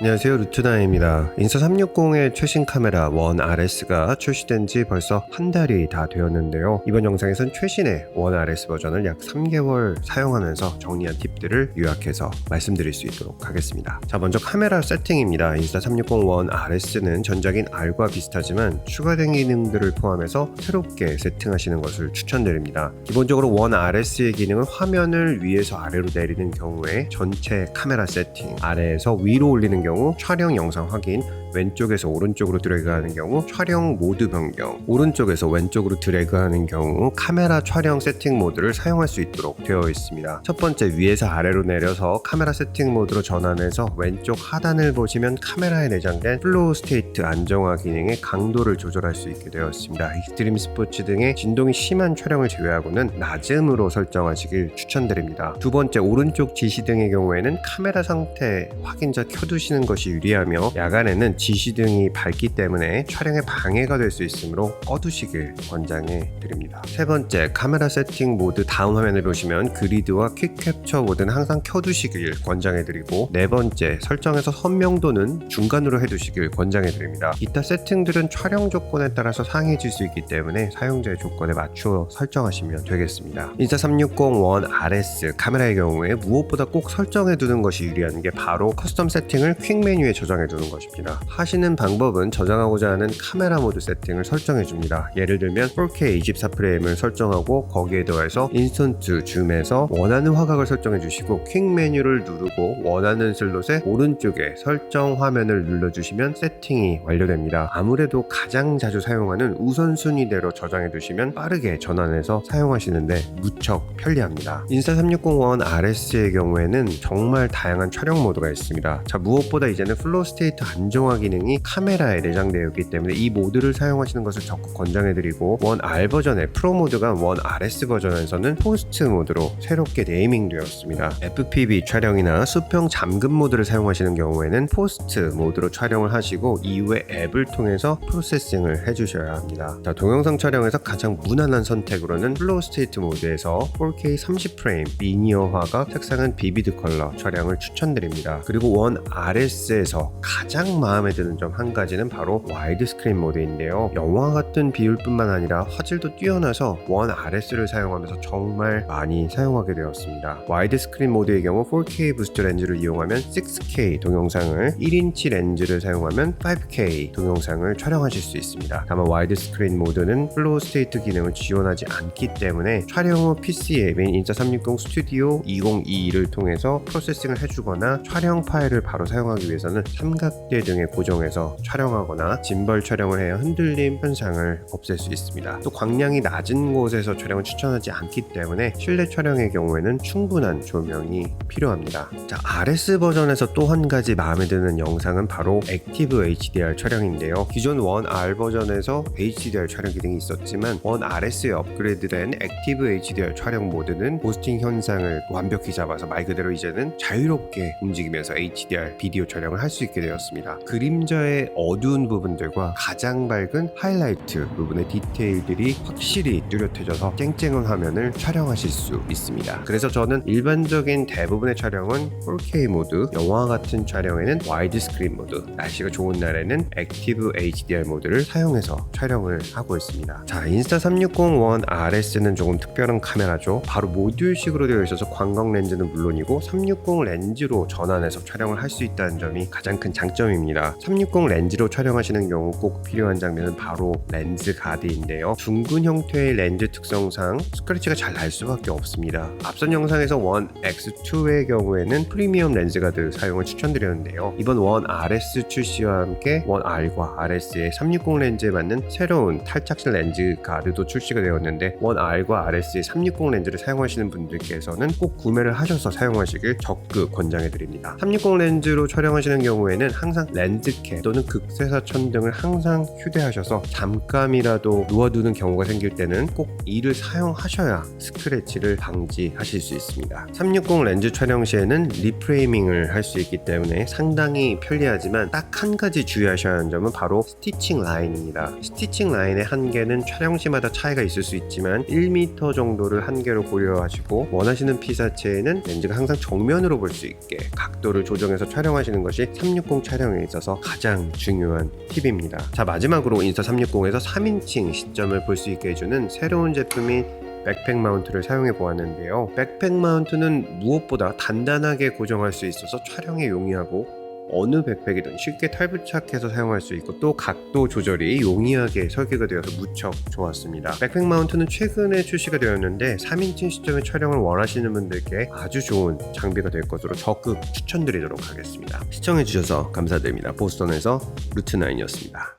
안녕하세요, 루트나입니다. 인스타360의 최신 카메라 원 RS가 출시된 지 벌써 한 달이 다 되었는데요. 이번 영상에선 최신의 원 RS 버전을 약 3개월 사용하면서 정리한 팁들을 요약해서 말씀드릴 수 있도록 하겠습니다. 자, 먼저 카메라 세팅입니다. 인스타360 원 RS는 전작인 R과 비슷하지만 추가된 기능들을 포함해서 새롭게 세팅하시는 것을 추천드립니다. 기본적으로 원 RS의 기능은 화면을 위에서 아래로 내리는 경우에 전체 카메라 세팅, 아래에서 위로 올리는 경우 촬영 영상 확인, 왼쪽에서 오른쪽으로 드래그하는 경우 촬영 모드 변경, 오른쪽에서 왼쪽으로 드래그하는 경우 카메라 촬영 세팅 모드를 사용할 수 있도록 되어 있습니다. 첫 번째, 위에서 아래로 내려서 카메라 세팅 모드로 전환해서 왼쪽 하단을 보시면 카메라에 내장된 플로우 스테이트 안정화 기능의 강도를 조절할 수 있게 되었습니다. 익스트림 스포츠 등의 진동이 심한 촬영을 제외하고는 낮음으로 설정하시길 추천드립니다. 두 번째, 오른쪽 지시등의 경우에는 카메라 상태 확인자 켜두시는 것이 유리하며 야간에는 지시등이 밝기 때문에 촬영에 방해가 될 수 있으므로 꺼두시길 권장해 드립니다. 세 번째, 카메라 세팅 모드 다음 화면을 보시면 그리드와 퀵 캡처 모드는 항상 켜두시길 권장해 드리고, 네 번째, 설정에서 선명도는 중간으로 해두시길 권장해 드립니다. 기타 세팅들은 촬영 조건에 따라서 상해질 수 있기 때문에 사용자의 조건에 맞추어 설정하시면 되겠습니다. 인스타360 원 RS 카메라의 경우에 무엇보다 꼭 설정해 두는 것이 유리한 게 바로 커스텀 세팅을 퀵 메뉴에 저장해 두는 것입니다. 하시는 방법은 저장하고자 하는 카메라 모드 세팅을 설정해 줍니다. 예를 들면 4K 24프레임을 설정하고 거기에 더해서 인스턴트 줌에서 원하는 화각을 설정해 주시고 퀵 메뉴를 누르고 원하는 슬롯의 오른쪽에 설정 화면을 눌러주시면 세팅이 완료됩니다. 아무래도 가장 자주 사용하는 우선순위대로 저장해 두시면 빠르게 전환해서 사용하시는데 무척 편리합니다. 인스타360 원 RS의 경우에는 정말 다양한 촬영 모드가 있습니다. 자, 무엇보다 이제는 플로우 스테이트 안정화 기능이 카메라에 내장되어 있기 때문에 이 모드를 사용하시는 것을 적극 권장해드리고, 원 R 버전의 프로 모드가 원 RS 버전에서는 포스트 모드로 새롭게 네이밍되었습니다. FPV 촬영이나 수평 잠금 모드를 사용하시는 경우에는 포스트 모드로 촬영을 하시고 이후에 앱을 통해서 프로세싱을 해주셔야 합니다. 자, 동영상 촬영에서 가장 무난한 선택으로는 플로우 스테이트 모드에서 4K 30프레임 리니어 화각, 색상은 비비드 컬러 촬영을 추천드립니다. 그리고 원 RS에서 가장 마음에 드는 점 한 가지는 바로 와이드 스크린 모드인데요. 영화 같은 비율뿐만 아니라 화질도 뛰어나서 원 RS를 사용하면서 정말 많이 사용하게 되었습니다. 와이드 스크린 모드의 경우 4K 부스트 렌즈를 이용하면 6K 동영상을, 1인치 렌즈를 사용하면 5K 동영상을 촬영하실 수 있습니다. 다만 와이드 스크린 모드는 플로우 스테이트 기능을 지원하지 않기 때문에 촬영 후 PC 앱인 인스타360 스튜디오 2022를 통해서 프로세싱을 해주거나 촬영 파일을 바로 사용하기 위해서는 삼각대 등에 고정해서 촬영하거나 짐벌 촬영을 해야 흔들림 현상을 없앨 수 있습니다. 또 광량이 낮은 곳에서 촬영을 추천하지 않기 때문에 실내 촬영의 경우에는 충분한 조명이 필요합니다. 자, RS 버전에서 또 한 가지 마음에 드는 영상은 바로 액티브 HDR 촬영인데요. 기존 원 R 버전에서 HDR 촬영 기능이 있었지만 원 RS에 업그레이드된 액티브 HDR 촬영 모드는 포스팅 현상을 완벽히 잡아서 말 그대로 이제는 자유롭게 움직이면서 HDR 비디오 촬영을 할 수 있게 되었습니다. 그림자의 어두운 부분들과 가장 밝은 하이라이트 부분의 디테일들이 확실히 뚜렷해져서 쨍쨍한 화면을 촬영하실 수 있습니다. 그래서 저는 일반적인 대부분의 촬영은 4K 모드, 영화 같은 촬영에는 와이드 스크린 모드, 날씨가 좋은 날에는 액티브 HDR 모드를 사용해서 촬영을 하고 있습니다. 자, 인스타360 원 RS는 조금 특별한 카메라죠. 바로 모듈식으로 되어 있어서 광각 렌즈는 물론이고 360 렌즈로 전환해서 촬영을 할 수 있다는 점이 가장 큰 장점입니다. 360 렌즈로 촬영하시는 경우 꼭 필요한 장면은 바로 렌즈 가드인데요. 둥근 형태의 렌즈 특성상 스크래치가 잘 날 수밖에 없습니다. 앞선 영상에서 원 X2의 경우에는 프리미엄 렌즈 가드 사용을 추천드렸는데요. 이번 원 RS 출시와 함께 원 R과 RS의 360 렌즈에 맞는 새로운 탈착식 렌즈 가드도 출시가 되었는데, 원 R과 RS의 360 렌즈를 사용하시는 분들께서는 꼭 구매를 하셔서 사용하시길 적극 권장해 드립니다. 360 렌즈로 촬영하시는 경우에는 항상 렌즈 렌즈캡 또는 극세사 천등을 항상 휴대하셔서 잠깐이라도 놓아두는 경우가 생길 때는 꼭 이를 사용하셔야 스크래치를 방지하실 수 있습니다. 360 렌즈 촬영 시에는 리프레이밍을 할 수 있기 때문에 상당히 편리하지만 딱 한 가지 주의하셔야 하는 점은 바로 스티칭 라인입니다. 스티칭 라인의 한계는 촬영 시마다 차이가 있을 수 있지만 1m 정도를 한계로 고려하시고 원하시는 피사체에는 렌즈가 항상 정면으로 볼 수 있게 각도를 조정해서 촬영하시는 것이 360 촬영에 있어서 가장 중요한 팁입니다. 자, 마지막으로 인스타 360에서 3인칭 시점을 볼 수 있게 해주는 새로운 제품인 백팩 마운트를 사용해 보았는데요. 백팩 마운트는 무엇보다 단단하게 고정할 수 있어서 촬영에 용이하고 어느 백팩이든 쉽게 탈부착해서 사용할 수 있고 또 각도 조절이 용이하게 설계가 되어서 무척 좋았습니다. 백팩 마운트는 최근에 출시가 되었는데 3인칭 시점의 촬영을 원하시는 분들께 아주 좋은 장비가 될 것으로 적극 추천드리도록 하겠습니다. 시청해주셔서 감사드립니다. 보스턴에서 루트9이었습니다.